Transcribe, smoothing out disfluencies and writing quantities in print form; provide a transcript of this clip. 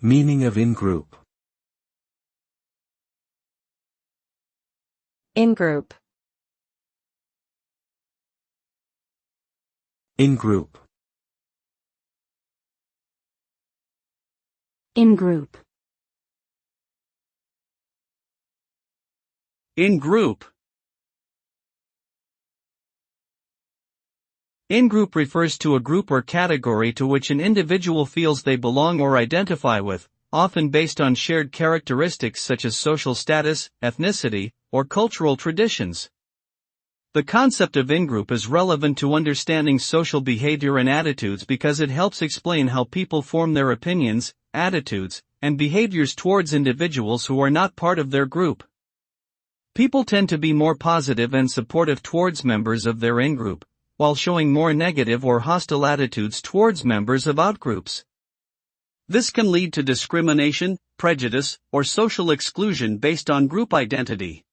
Meaning of in-group. In-group. In-group. In-group. In-group. In-group refers to a group or category to which an individual feels they belong or identify with, often based on shared characteristics such as social status, ethnicity, or cultural traditions. The concept of in-group is relevant to understanding social behavior and attitudes because it helps explain how people form their opinions, attitudes, and behaviors towards individuals who are not part of their group. People tend to be more positive and supportive towards members of their in-group, while showing more negative or hostile attitudes towards members of outgroups. This can lead to discrimination, prejudice, or social exclusion based on group identity.